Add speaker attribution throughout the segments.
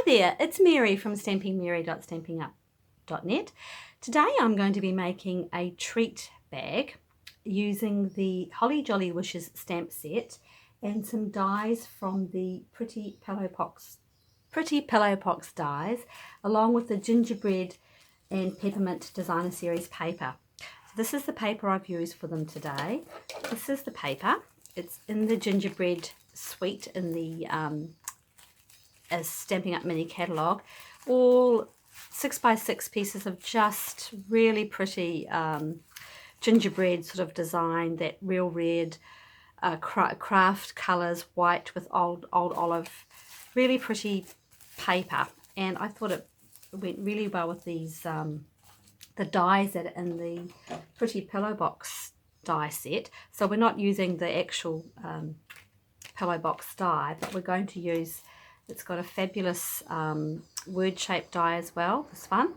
Speaker 1: Hi there, it's Mary from stampingmary.stampinup.net. Today I'm going to be making a treat bag using the Holly Jolly Wishes stamp set and some dies from the Pretty Pillow Pox dies, along with the Gingerbread and Peppermint Designer Series paper. So this is the paper I've used for them today. This is the paper. It's in the Gingerbread suite in the a Stampin' Up mini catalogue, all 6x6 pieces of just really pretty gingerbread sort of design, that real red craft colours, white with old olive, really pretty paper. And I thought it went really well with these the dies that are in the Pretty Pillow Box die set. So we're not using the actual pillow box die, but we're going to use, it's got a fabulous word shaped die as well, this one,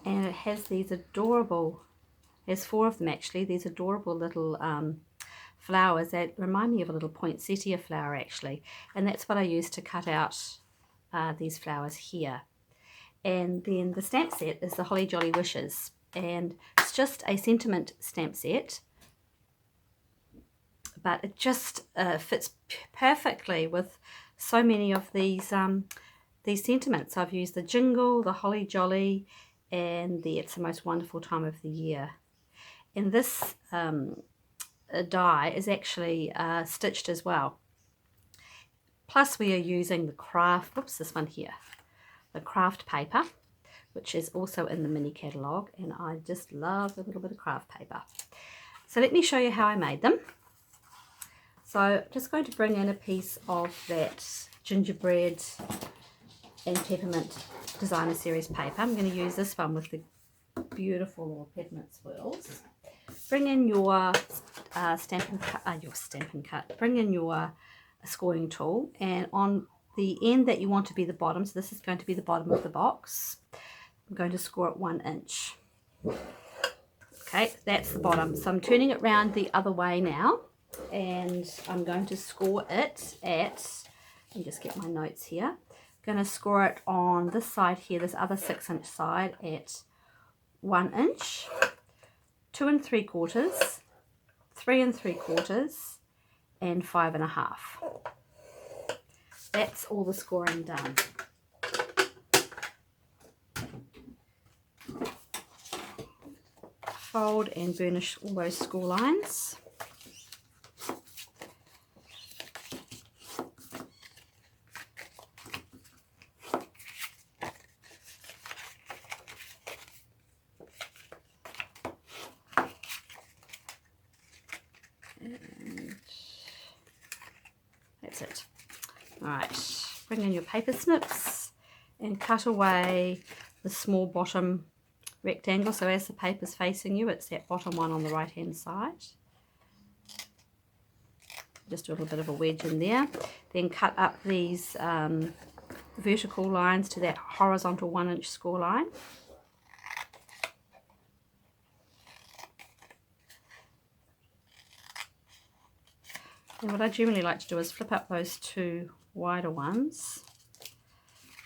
Speaker 1: and it has these adorable, there's 4 of them actually, these adorable little flowers that remind me of a little poinsettia flower actually, and that's what I used to cut out these flowers here. And then the stamp set is the Holly Jolly Wishes, and it's just a sentiment stamp set, but it just fits perfectly with so many of these sentiments. I've used the jingle, the holly jolly, and the it's the most wonderful time of the year. And this die is actually stitched as well. Plus we are using the craft, whoops, this one here, the craft paper, which is also in the mini catalogue, and I just love a little bit of craft paper. So let me show you how I made them. So I'm just going to bring in a piece of that Gingerbread and Peppermint Designer Series paper. I'm going to use this one with the beautiful little peppermint swirls. Bring in your Stampin' Cut. Bring in your scoring tool, and on the end that you want to be the bottom, so this is going to be the bottom of the box, I'm going to score it 1 inch. Okay, that's the bottom. So I'm turning it round the other way now, and I'm going to score it at, let me just get my notes here, I'm going to score it on this side here, this other 6-inch side, at 1 inch, 2 3/4, 3 3/4, and 5 1/2. That's all the scoring done. Fold and burnish all those score lines. And that's it. Alright, bring in your paper snips and cut away the small bottom rectangle, so as the paper's facing you, it's that bottom one on the right hand side. Just a little bit of a wedge in there. Then cut up these vertical lines to that horizontal 1 inch score line. And what I generally like to do is flip up those 2 wider ones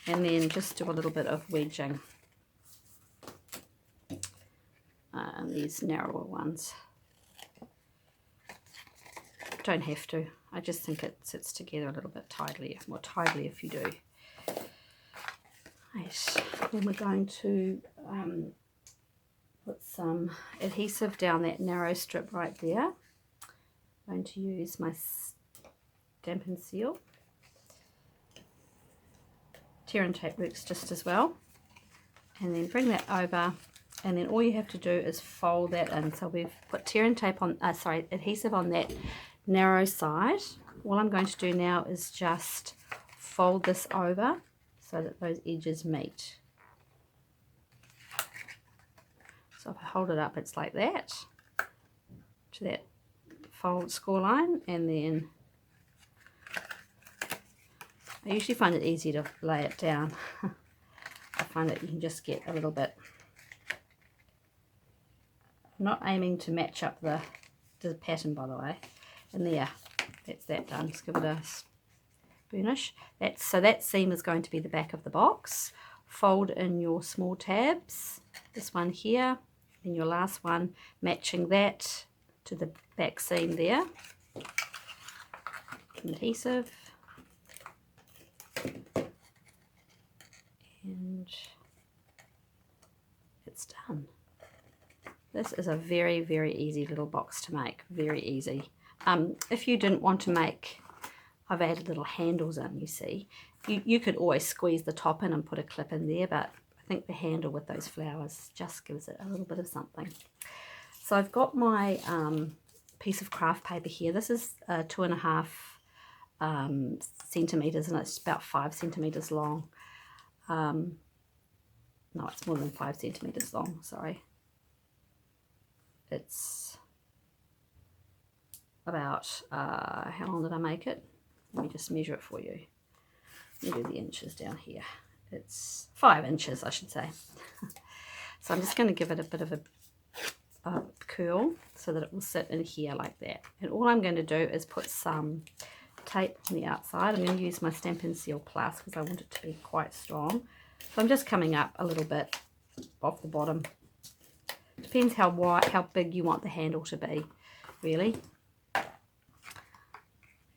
Speaker 1: and then just do a little bit of wedging on these narrower ones. Don't have to, I just think it sits together a little bit tidily, more tidily if you do. Right. Then we're going to put some adhesive down that narrow strip right there. I'm going to use my Stampin' Seal. Tear and tape works just as well. And then bring that over, and then all you have to do is fold that in. So we've put tear and tape on, adhesive on that narrow side. All I'm going to do now is just fold this over so that those edges meet. So if I hold it up, it's like that, to that fold score line, and then I usually find it easy to lay it down. I find that you can just get a little bit, I'm not aiming to match up the pattern, by the way, and there, that's that done. Just give it a burnish. So that seam is going to be the back of the box. Fold in your small tabs, this one here and your last one, matching that to the back seam there. Adhesive, and it's done. This is a very, very easy little box to make, very easy. If you didn't want to make, I've added little handles in, you see. You could always squeeze the top in and put a clip in there, but I think the handle with those flowers just gives it a little bit of something. So I've got my piece of craft paper here. This is 2.5 centimeters, and it's about 5 centimeters long. No, it's more than 5 centimeters long, sorry. It's about, how long did I make it? Let me just measure it for you. Let me do the inches down here. It's 5 inches, I should say. So I'm just going to give it a bit of a curl so that it will sit in here like that. And all I'm going to do is put some tape on the outside. I'm going to use my Stampin' Seal Plus because I want it to be quite strong. So I'm just coming up a little bit off the bottom. Depends how wide, how big you want the handle to be, really.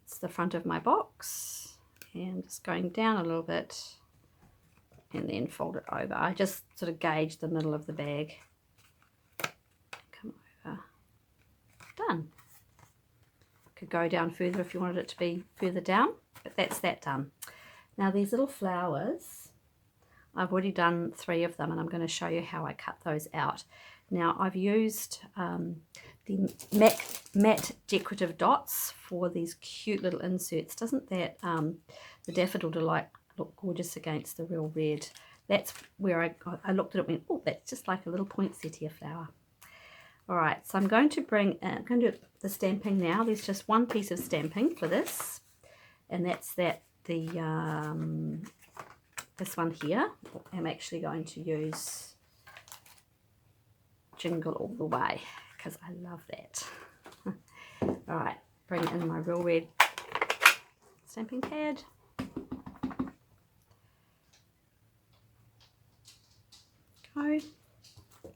Speaker 1: It's the front of my box, and just going down a little bit and then fold it over. I just sort of gauge the middle of the bag. Come over. Done. Could go down further if you wanted it to be further down, but that's that done. Now these little flowers, I've already done 3 of them, and I'm going to show you how I cut those out. Now I've used the matte decorative dots for these cute little inserts. Doesn't that the Daffodil Delight look gorgeous against the real red? That's where I looked at it and went, oh, that's just like a little poinsettia flower. All right, so I'm going to I'm going to do the stamping now. There's just one piece of stamping for this, and that's this one here. I'm actually going to use Jingle All the Way because I love that. All right, bring in my real red stamping pad. Go.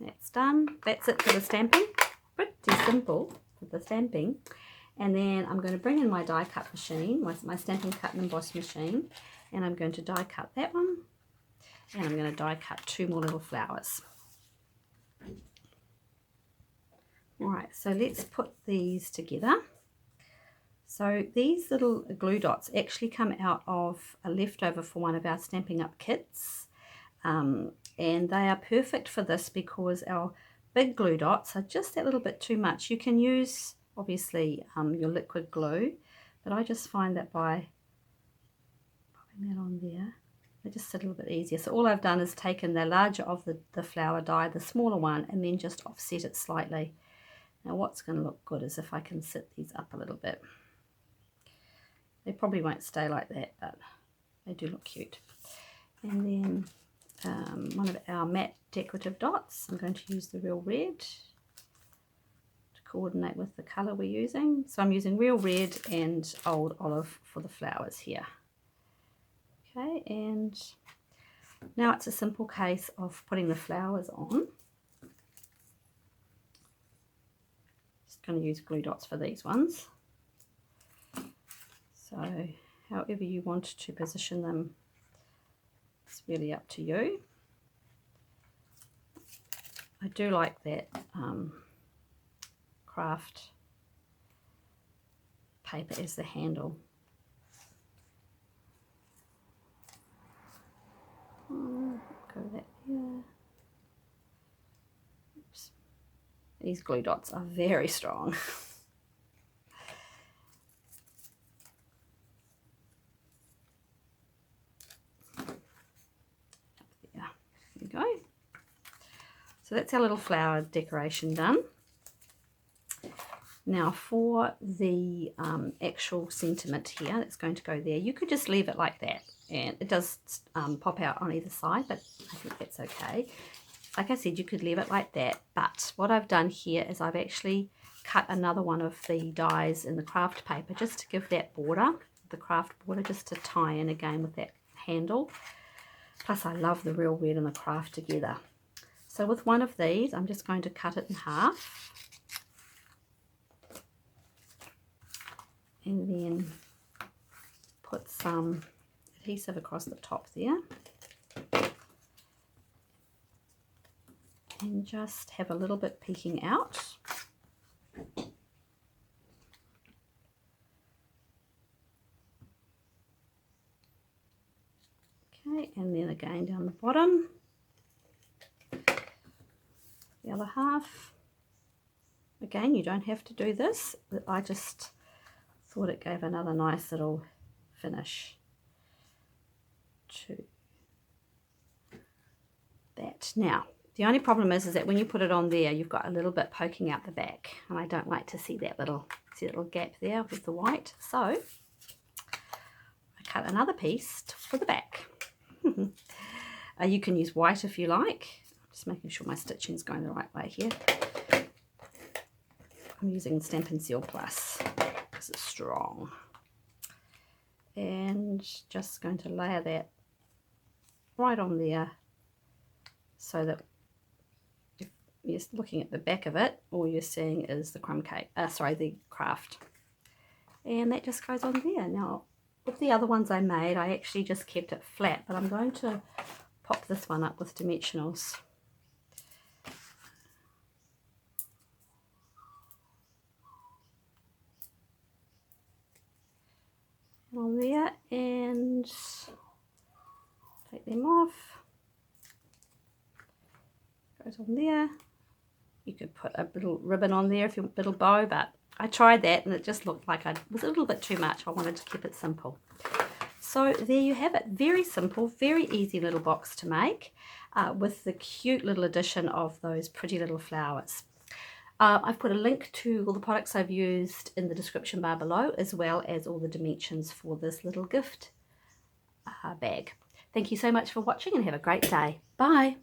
Speaker 1: That's done. That's it for the stamping. Pretty simple for the stamping. And then I'm going to bring in my die cut machine, my Stampin' Cut and Emboss machine, and I'm going to die cut that one, and I'm going to die cut 2 more little flowers. Alright, so let's put these together. So these little glue dots actually come out of a leftover for one of our Stampin' Up kits, and they are perfect for this because our big glue dots are just that little bit too much. You can use obviously your liquid glue, but I just find that by popping that on there, they just sit a little bit easier. So all I've done is taken the larger of the flower die, the smaller one, and then just offset it slightly. Now what's going to look good is if I can sit these up a little bit. They probably won't stay like that, but they do look cute. And then one of our matte decorative dots, I'm going to use the Real Red to coordinate with the colour we're using. So I'm using Real Red and Old Olive for the flowers here. Okay, and now it's a simple case of putting the flowers on. Going to use glue dots for these ones. So however you want to position them, it's really up to you. I do like that craft paper as the handle. Go that here. Oops. These glue dots are very strong. There you go. So that's our little flower decoration done. Now for the actual sentiment here that's going to go there, you could just leave it like that, and it does pop out on either side, but I think that's okay. Like I said, you could leave it like that, but what I've done here is I've actually cut another one of the dies in the craft paper just to give that border a the craft border just to tie in again with that handle. Plus I love the real red and the craft together. So with one of these, I'm just going to cut it in half. And then put some adhesive across the top there. And just have a little bit peeking out. Okay, and then again down the bottom. The other half. Again, you don't have to do this, but I just thought it gave another nice little finish to that. Now, the only problem is that when you put it on there, you've got a little bit poking out the back, and I don't like to see that little gap there with the white. So I cut another piece for the back. You can use white if you like. Just making sure my stitching is going the right way here. I'm using Stampin' Seal Plus because it's strong. And just going to layer that right on there so that if you're looking at the back of it, all you're seeing is the the craft. And that just goes on there. Now, with the other ones I made, I actually just kept it flat, but I'm going to pop this one up with dimensionals. On there, and take them off. Goes on there. You could put a little ribbon on there if you want a little bow, but I tried that and it just looked like it was a little bit too much. I wanted to keep it simple. So there you have it. Very simple, very easy little box to make with the cute little addition of those pretty little flowers. I've put a link to all the products I've used in the description bar below, as well as all the dimensions for this little gift bag. Thank you so much for watching and have a great day. Bye.